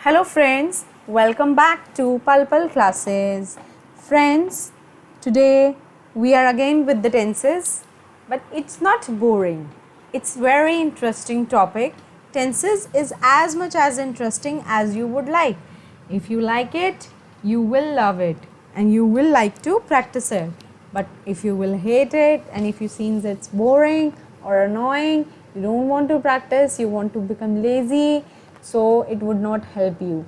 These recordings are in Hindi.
Hello friends, welcome back to Pal Pal classes. Friends, today we are again with the tenses, but it's not boring. It's very interesting topic. Tenses is as much as interesting as you would like. If you like it, you will love it and you will like to practice it. But if you will hate it and if you seems it's boring or annoying, you don't want to practice, you want to become lazy, so it would not help you.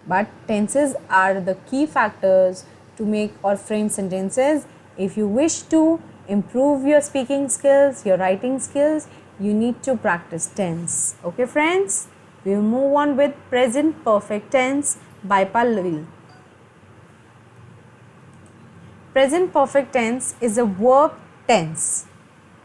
But tenses are the key factors to make or frame sentences. If you wish to improve your speaking skills, your writing skills, you need to practice tense. Okay friends, we will move on with present perfect tense by Pallavi. Present perfect tense is a verb tense.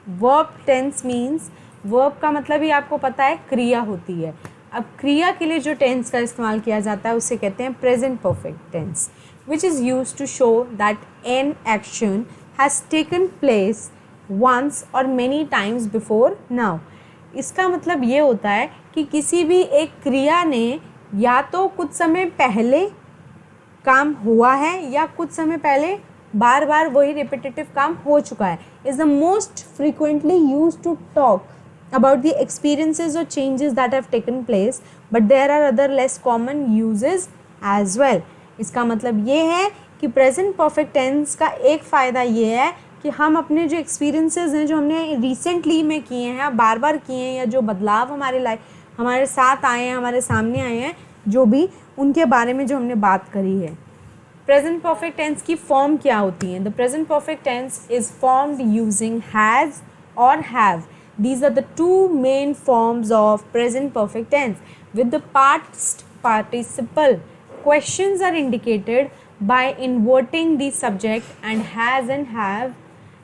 Verb tense means verb का मतलब ही आपको पता है क्रिया होती है. अब क्रिया के लिए जो टेंस का इस्तेमाल किया जाता है उसे कहते हैं present perfect tense, which is use to show that an action has taken place once or many times before now. इसका मतलब ये होता है कि किसी भी एक क्रिया ने या तो कुछ समय पहले काम हुआ है या कुछ समय पहले बार बार वही रिपीटेटिव काम हो चुका है. Is the most frequently use to talk about the experiences or changes that have taken place, but there are other less common uses as well. इसका मतलब ये है कि प्रेजेंट परफेक्ट टेंस का एक फ़ायदा ये है कि हम अपने जो एक्सपीरियंसेस हैं जो हमने रिसेंटली में किए हैं, बार बार किए हैं, या जो बदलाव हमारे साथ आए हैं, हमारे सामने आए हैं, जो भी उनके बारे में जो हमने बात करी है. प्रेजेंट परफेक्ट टेंस की फॉर्म क्या होती है? The present perfect tense is formed using has or have. These are the two main forms of present perfect tense. With the past participle, questions are indicated by inverting the subject, and has and have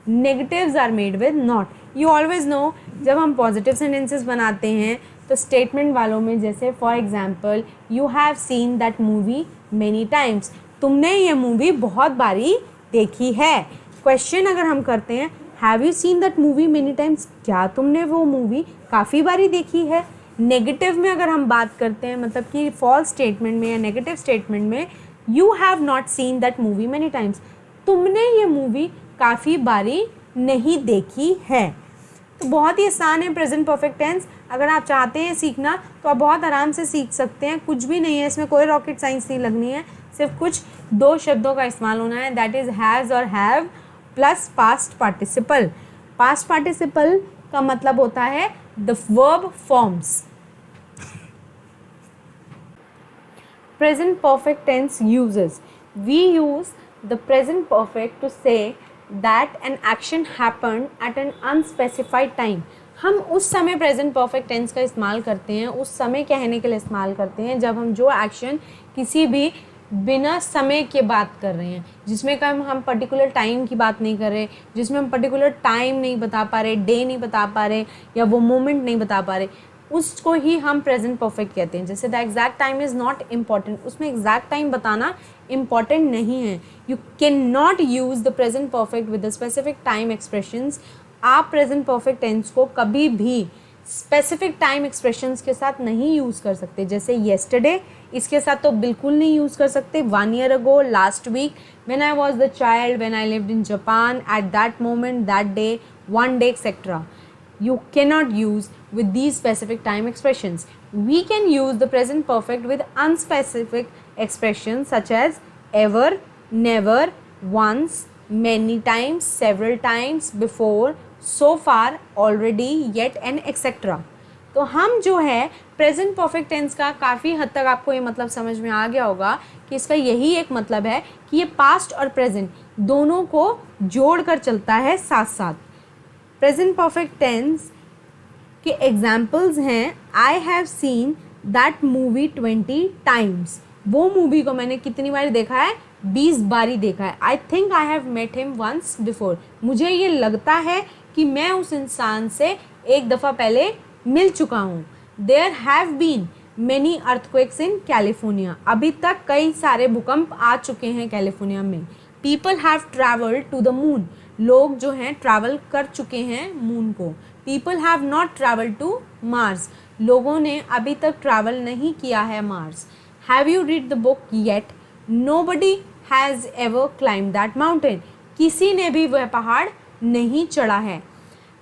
negatives are made with not. You always know जब हम positive sentences बनाते हैं तो statement वालों में जैसे for example, you have seen that movie many times. तुमने ये movie बहुत बारी देखी है. Question अगर हम करते हैं have you seen that movie many times, क्या तुमने वो मूवी काफ़ी बारी देखी है. नेगेटिव में अगर हम बात करते हैं, मतलब कि फॉल्स स्टेटमेंट में या नेगेटिव स्टेटमेंट में, you have not seen that movie many times, तुमने ये मूवी काफ़ी बारी नहीं देखी है. तो बहुत ही आसान है प्रेजेंट परफेक्ट टेंस. अगर आप चाहते हैं सीखना तो आप बहुत आराम से सीख सकते हैं. कुछ भी नहीं है इसमें, कोई रॉकेट साइंस नहीं लगनी है. सिर्फ कुछ दो शब्दों का इस्तेमाल होना है, that is has or have plus past participle. Past participle का मतलब होता है the verb forms. Present perfect tense uses, we use the present perfect to say that an action happened at an unspecified time. हम उस समय प्रेजेंट परफेक्ट टेंस का इस्तेमाल करते हैं, उस समय कहने के लिए इस्तेमाल करते हैं जब हम जो एक्शन किसी भी बिना समय के बात कर रहे हैं, जिसमें का हम पर्टिकुलर टाइम की बात नहीं कर रहे, जिसमें हम पर्टिकुलर टाइम नहीं बता पा रहे, डे नहीं बता पा रहे, या वो मोमेंट नहीं बता पा रहे, उसको ही हम प्रेजेंट परफेक्ट कहते हैं. जैसे the exact time is not important, उसमें एग्जैक्ट टाइम बताना इम्पॉर्टेंट नहीं है. You can not use the present perfect with the specific time expressions. आप प्रेजेंट परफेक्ट टेंस को कभी भी स्पेसिफिक टाइम एक्सप्रेशंस के साथ नहीं यूज़ कर सकते. जैसे येस्टरडे, इसके साथ तो बिल्कुल नहीं यूज़ कर सकते. 1 year ago, last week, when I was the child, when I lived in Japan, at that moment, that day, one day, etcetera. You cannot use with these specific time expressions. We can use the present perfect with unspecific expressions such as ever, never, once, many times, several times, before, so far, already, yet and etc. तो हम जो है प्रेजेंट परफेक्ट टेंस का काफ़ी हद तक आपको ये मतलब समझ में आ गया होगा कि इसका यही एक मतलब है कि ये पास्ट और प्रेजेंट दोनों को जोड़ कर चलता है साथ साथ. प्रेजेंट परफेक्ट टेंस के एग्जाम्पल्स हैं I have seen that movie 20 times. वो मूवी को मैंने कितनी बार देखा है? 20 बारी देखा है. I think I have met him once before. मुझे ये लगता है कि मैं उस इंसान से एक दफ़ा पहले मिल चुका हूँ. There have been many earthquakes in California. अभी तक कई सारे भूकंप आ चुके हैं कैलिफोर्निया में. People have travelled to the moon. लोग जो हैं ट्रैवल कर चुके हैं मून को. People have not travelled to Mars. लोगों ने अभी तक ट्रैवल नहीं किया है Mars. Have you read the book yet, nobody has ever climb that mountain, किसी ने भी वह पहाड़ नहीं चढ़ा है।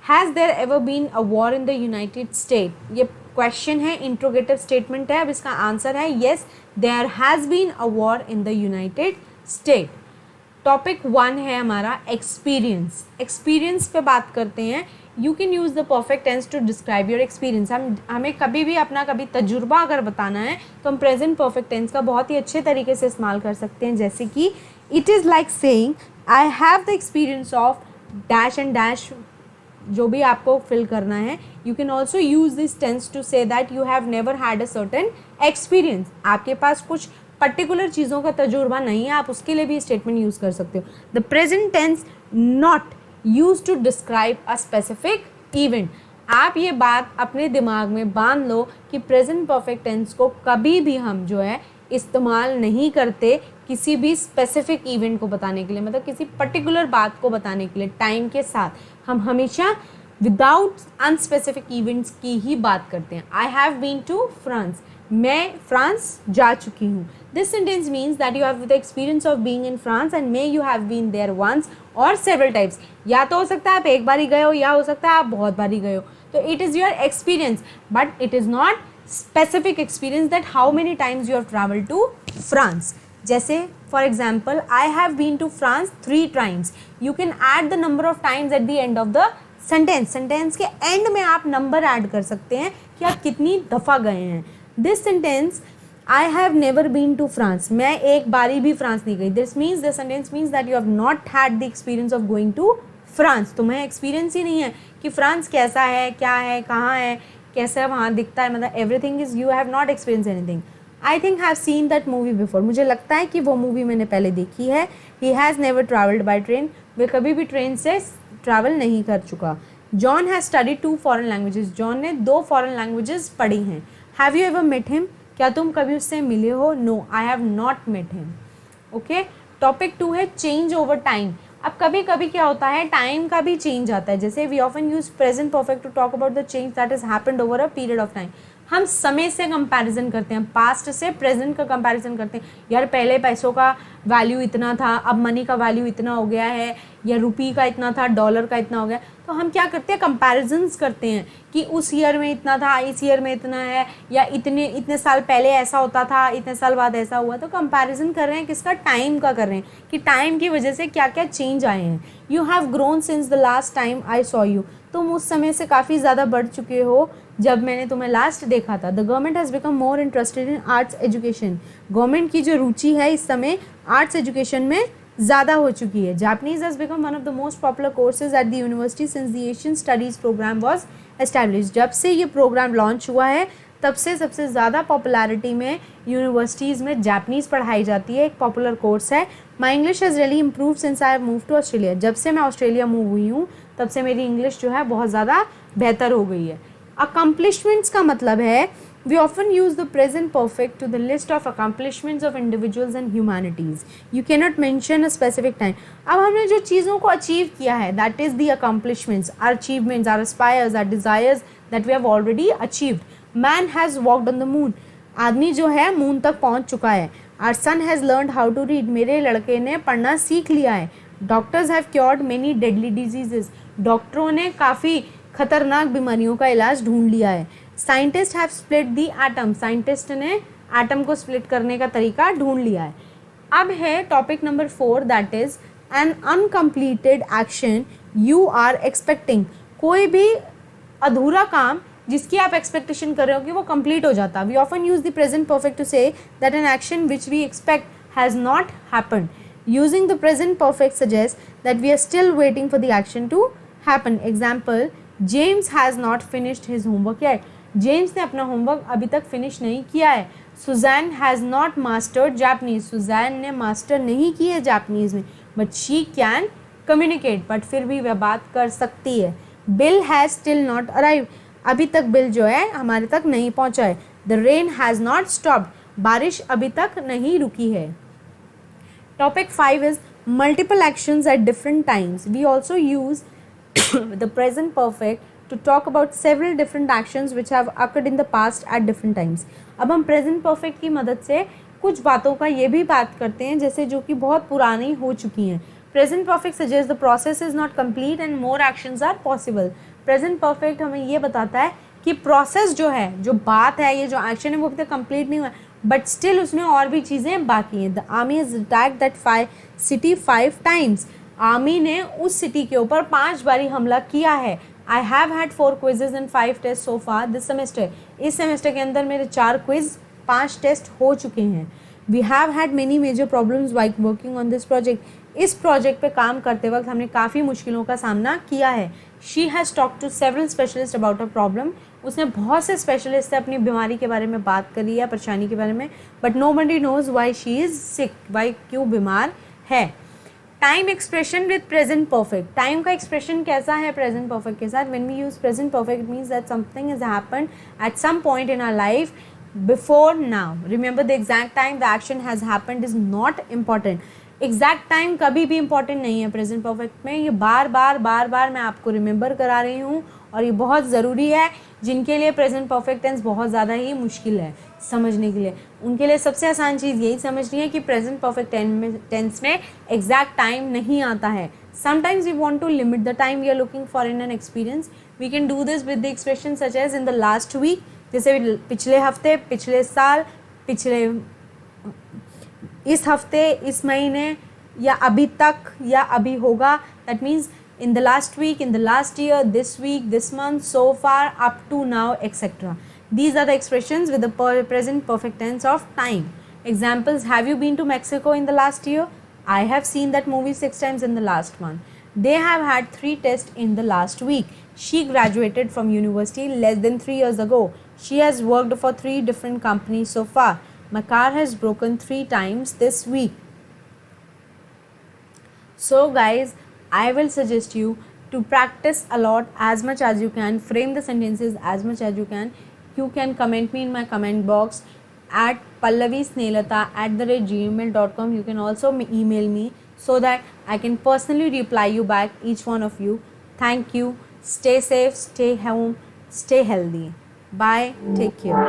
Has there ever been a war in the United State, ये क्वेश्चन है, इंट्रोगेटिव स्टेटमेंट है। अब इसका आंसर है yes, there has been a war in the United State. Topic 1 है हमारा एक्सपीरियंस। एक्सपीरियंस पे बात करते हैं। You can use the perfect tense to describe your experience. हमें कभी भी अपना कभी तजुर्बा अगर बताना है तो हम प्रेजेंट परफेक्ट टेंस का बहुत ही अच्छे तरीके से इस्तेमाल कर सकते हैं, जैसे कि it is like saying I have the experience of dash and dash, जो भी आपको फिल करना है। You can also use this tense to say that you have never had a certain experience, आपके पास कुछ पर्टिकुलर चीज़ों का तजुर्बा नहीं है, आप उसके लिए भी स्टेटमेंट यूज़ कर सकते हो। The present tense not use to describe a specific event. आप ये बात अपने दिमाग में बांध लो कि प्रेजेंट परफेक्ट टेंस को कभी भी हम जो है इस्तेमाल नहीं करते किसी भी स्पेसिफिक इवेंट को बताने के लिए, मतलब किसी पर्टिकुलर बात को बताने के लिए। टाइम के साथ हम हमेशा विदाउट अनस्पेसिफिक इवेंट्स की ही बात करते हैं। I have been to France, मैं फ्रांस जा चुकी हूँ। This sentence means that you have the experience of being in France and may you have been there once or several times. या तो हो सकता है आप एक बार ही गए हो, या हो सकता है आप बहुत बार ही गए हो। तो it is your experience, but it is not specific experience that how many times you have travelled to France. जैसे for example I have been to France 3 times. You can add the number of times at the end of the sentence. Sentence के एंड में आप नंबर ऐड कर सकते हैं कि आप कितनी दफ़ा गए हैं। This sentence I have never been to France, मैं एक बारी भी फ्रांस नहीं गई। This means this sentence means that you have not had the experience of going to France. तुम्हें एक्सपीरियंस ही नहीं है कि फ्रांस कैसा है, क्या है, कहाँ है, कैसा वहाँ दिखता है, मतलब everything is you have not experience anything. I think have seen that movie before, मुझे लगता है कि वो मूवी मैंने पहले देखी है। He has never travelled by train, वे कभी भी ट्रेन से ट्रैवल नहीं कर चुका। John has studied 2 foreign languages, John ने 2 फॉरेन लैंग्वेजेस पढ़ी हैं। Have you ever met him, क्या तुम कभी उससे मिले हो? No, I have not met him. Okay, topic 2 है चेंज ओवर टाइम। अब कभी कभी क्या होता है, टाइम का भी चेंज आता है। जैसे we often use present perfect to talk about the change that is happened over a period of time. हम समय से कंपैरिजन करते हैं, पास्ट से प्रेजेंट का कंपैरिजन करते हैं। यार पहले पैसों का वैल्यू इतना था, अब मनी का वैल्यू इतना हो गया है, या रुपी का इतना था, डॉलर का इतना हो गया। तो हम क्या करते हैं, कंपैरिजन्स करते हैं कि उस ईयर में इतना था, इस ईयर में इतना है, या इतने साल पहले ऐसा होता था, इतने साल बाद ऐसा हुआ। तो कंपैरिजन कर रहे हैं, किसका? टाइम का कर रहे हैं कि टाइम की वजह से क्या क्या चेंज आए हैं। You have grown since the last time I saw you, तुम उस समय से काफ़ी ज़्यादा बढ़ चुके हो जब मैंने तुम्हें लास्ट देखा था। The government has become more interested in arts education, government की जो रुचि है इस समय आर्ट्स एजुकेशन में ज़्यादा हो चुकी है। Japanese has become one of the most popular courses at the university since the Asian studies programme was establish. जब से ये प्रोग्राम लॉन्च हुआ है तब से सबसे ज़्यादा पॉपुलैरिटी में यूनिवर्सिटीज़ में जापानीज़ पढ़ाई जाती है, एक पॉपुलर कोर्स है। My English has really improve since I have move to Australia, जब से मैं ऑस्ट्रेलिया मूव हुई हूँ तब से मेरी इंग्लिश जो है बहुत ज़्यादा बेहतर हो गई है। अकम्पलिशमेंट्स का मतलब है we often use the present perfect to the list of accomplishments of individuals and humanities. You cannot mention a specific time. अब हमने जो चीज़ों को अचीव किया है that is the accomplishments, our achievements, our aspires, our desires that we have already achieved. Man has walked on the moon. आदमी जो है मून तक पहुंच चुका है। Our son has learned how to read. मेरे लड़के ने पढ़ना सीख लिया है। Doctors have cured many deadly diseases. डॉक्टरों ने काफ़ी खतरनाक बीमारियों का इलाज ढूंढ लिया है। Scientist have split the atom, scientist ने एटम को स्प्लिट करने का तरीका ढूंढ लिया है। अब है topic number 4 that is an uncompleted action you are expecting. कोई भी अधूरा काम जिसकी आप एक्सपेक्टेशन कर रहे हो कि वो कंप्लीट हो जाता। We often use the present perfect to say that an action which we expect has not happened. Using the present perfect suggest that we are still waiting for the action to happen. Example, James has not finished his homework yet, James ने अपना होमवर्क अभी तक फिनिश नहीं किया है। Susan has not mastered Japanese, Susan ने मास्टर नहीं की है जापनीज़ में, but she can communicate, but फिर भी वह बात कर सकती है। Bill has still not arrive, अभी तक बिल जो है हमारे तक नहीं पहुंचा है। The rain has not stopped, बारिश अभी तक नहीं रुकी है। Topic 5 is multiple actions at different times. We also use the present perfect to talk about several different actions which have occurred in the past at different times. अब हम present perfect की मदद से कुछ बातों का ये भी बात करते हैं जैसे जो कि बहुत पुरानी हो चुकी हैं. Present perfect suggests the process is not complete and more actions are possible. Present perfect हमें ये बताता है कि प्रोसेस जो है, जो बात है, ये जो एक्शन है वो अभी तक कंप्लीट नहीं हुआ है, बट स्टिल उसमें और भी चीज़ें बाकी हैं. The army is attack that city 5 times. Army ने उस सिटी के ऊपर 5 बारी हमला किया है. I have had 4 quizzes and 5 test so far this semester. इस सेमेस्टर के अंदर मेरे 4 क्विज 5 टेस्ट हो चुके हैं. We have had many major problems while working on this project. इस प्रोजेक्ट पे काम करते वक्त हमने काफ़ी मुश्किलों का सामना किया है. She has talk to several specialist about a problem. उसने बहुत से स्पेशलिस्ट से अपनी बीमारी के बारे में बात करी है, परेशानी के बारे में, but nobody knows why she is sick, why क्यों बीमार है. Time expression with present perfect. Time का एक्सप्रेशन कैसा है प्रेजेंट परफेक्ट के साथ? When we use present perfect means that something has happened at some point in our life before now. Remember the exact time the action has happened is not important. Exact time कभी भी इंपॉर्टेंट नहीं है प्रेजेंट परफेक्ट में. ये बार बार मैं आपको रिमेंबर करा रही हूँ और ये बहुत ज़रूरी है. जिनके लिए प्रेजेंट परफेक्ट टेंस बहुत ज़्यादा ही मुश्किल है समझने के लिए, उनके लिए सबसे आसान चीज़ यही समझनी है कि प्रेजेंट परफेक्ट टेंस में एग्जैक्ट टाइम नहीं आता है. Sometimes we want to limit the time we are looking for in an experience. We can do this with the expression such as in the last week. जैसे पिछले हफ्ते, पिछले साल, पिछले इस हफ्ते, इस महीने, या अभी तक, या अभी होगा. That means in the last week, in the last year, this week, this month, so far, up to now, etc. These are the expressions with the present perfect tense of time. Examples: have you been to Mexico in the last year? I have seen that movie 6 times in the last month. They have had 3 tests in the last week. She graduated from university less than 3 years ago. She has worked for 3 different companies so far. My car has broken 3 times this week. So guys, I will suggest you to practice a lot as much as you can, frame the sentences as much as you can. You can comment me in my comment box at pallavisnelata@gmail.com. You can also email me so that I can personally reply you back, each one of you. Thank you. Stay safe, stay home, stay healthy. Bye. Take care.